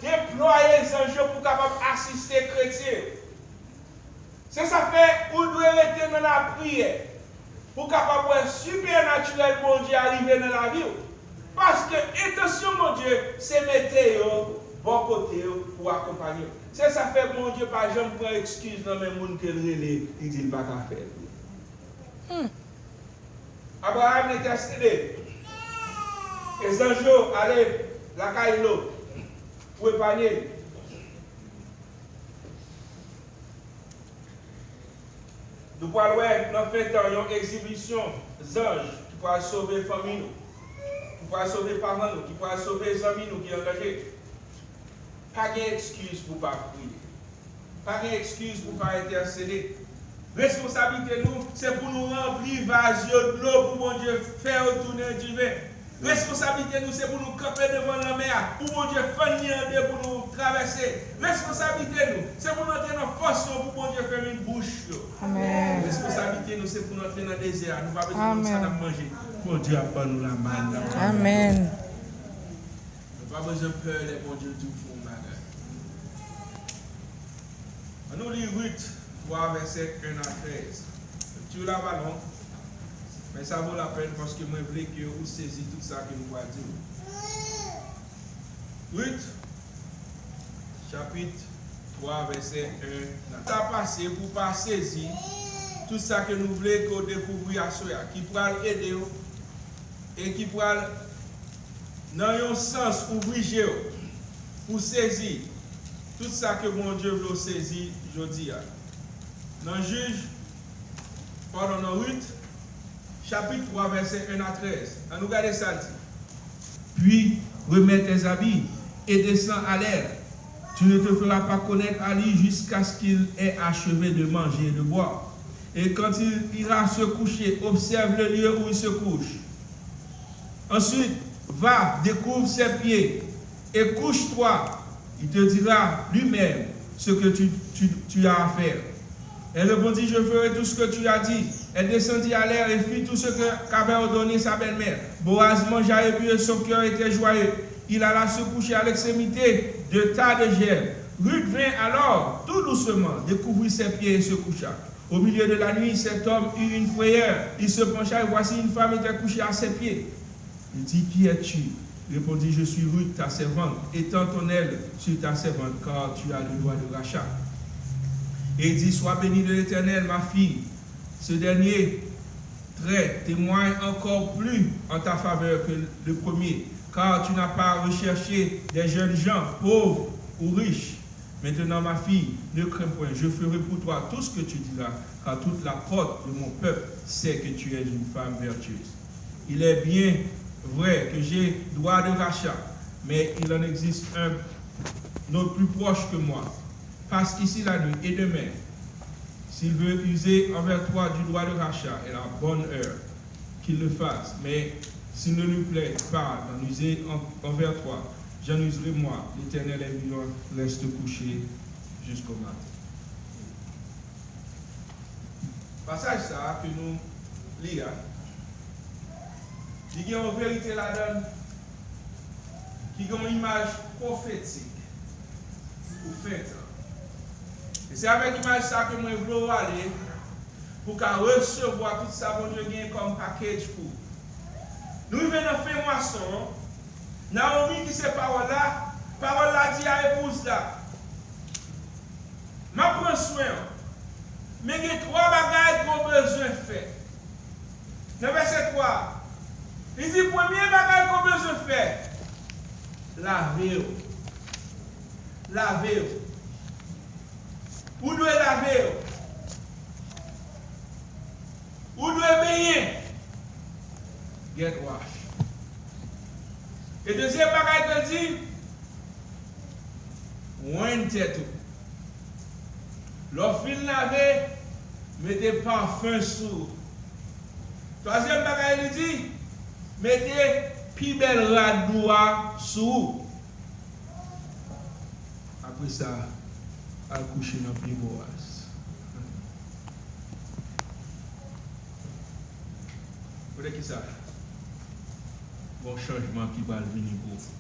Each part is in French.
déployer les anges pour capable assister les chrétiens. C'est ça fait, vous devez rester dans la prière pour capable voir supernaturel bon Dieu arriver dans la vie. Parce que intention mon Dieu, c'est mettre bon côté pour accompagner. C'est ça fait mon Dieu par exemple prend excuse dans même monde que il dit pas qu'à faire. Abraham était assis. Les anges allaient la caillou pour épargner. Nous pouvons voir dans une exhibition des anges qui pourraient sauver la famille, qui pourraient sauver les parents, qui pourraient sauver les amis qui sont engagés. Pas d'excuse pour ne pas prier. Pas d'excuse pour ne pas intercéder. Responsabilité nous, c'est pour nous remplir vase de l'eau pour mon Dieu faire retourner du vin. Responsabilité nous, c'est pour nous camper devant la mer, pour mon Dieu faire pour nous traverser. Responsabilité nous, c'est pour nous entrer dans la force pour mon Dieu faire une bouche. Amen. Responsabilité nous, c'est pour nous entrer dans le désert. Nous n'avons pas besoin de ça de manger. Mon Dieu apprend nous la manne. Amen. Nous n'avons pas besoin de peur, les bon Dieu, tout font bagage. On nous lit Ruth 3, verset 1 à 13. Tu l'as pas non? Mais ça vaut la peine parce que moi je voulais que vous saisissiez tout ça que nous allons dire. Ruth, chapitre 3, verset 1. Ça passe pour ne pas saisir tout ça que nous voulons qu'on découvre à soi, qui pourra aider et qui pourra, dans un sens, ouvrir pour saisir tout ça que mon Dieu veut saisir aujourd'hui. Dans Juge, pardon, dans Ruth, chapitre 3, verset 1 à 13. On nous regarde ça. Puis, remets tes habits et descends à l'air. Tu ne te feras pas connaître à lui jusqu'à ce qu'il ait achevé de manger et de boire. Et quand il ira se coucher, observe le lieu où il se couche. Ensuite, va, découvre ses pieds et couche-toi. Il te dira lui-même ce que tu as à faire. Elle répondit, je ferai tout ce que tu as dit. Elle descendit à l'air et fit tout ce qu'avait ordonné sa belle-mère. Boaz mangea et but et son cœur était joyeux. Il alla se coucher à l'extrémité de tas de gerbes. Ruth vint alors, tout doucement, découvrir ses pieds et se coucha. Au milieu de la nuit, cet homme eut une frayeur. Il se pencha et voici une femme était couchée à ses pieds. Il dit, qui es-tu? Répondit, je suis Ruth, ta servante. Étends ton aile sur ta servante, car tu as le droit de rachat. Et il dit, sois bénie de l'Éternel, ma fille. Ce dernier trait témoigne encore plus en ta faveur que le premier, car tu n'as pas recherché des jeunes gens, pauvres ou riches. Maintenant, ma fille, ne crains point, je ferai pour toi tout ce que tu diras, car toute la porte de mon peuple sait que tu es une femme vertueuse. Il est bien vrai que j'ai droit de rachat, mais il en existe un autre plus proche que moi. Passe ici la nuit et demain. S'il veut user envers toi du droit de rachat et la bonne heure, qu'il le fasse. Mais s'il ne lui plaît pas d'en user envers toi, j'en userai moi. L'Éternel est vivant, reste couché jusqu'au matin. Passage ça que nous lisons. Il y a une vérité là-dedans qui a une image prophétique ou faite. Et c'est avec l'image ça que moi je veux aller pour recevoir tout ça que Dieu gagne comme package pour. Nous venons faire moisson. Naomi qui c'est parole là dit à épouse là. Ma prends soin. Mais il y a trois bagages qu'on a besoin de faire. Dans verset 3. Il dit, premier bagage qu'on a besoin de faire. Laver. Laver. Où doit laver? Où doit baigner? Get wash. Et deuxième bagage que dit, ouin tête. L'offre laver, mettez parfum sur. Troisième bagage il dit, mettez plus belle radoua sur. Après ça, à coucher dans le Boaz. Vous voyez qui ça? Bon changement qui va venir pour vous.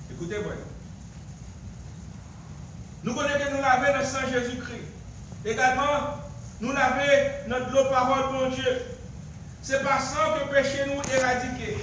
Et Écoutez-moi. Nous connaissons que nous laver dans le sang Jésus-Christ. Également, nous laver notre l'eau parole, mon Dieu. C'est par sang que le péché nous éradiqué.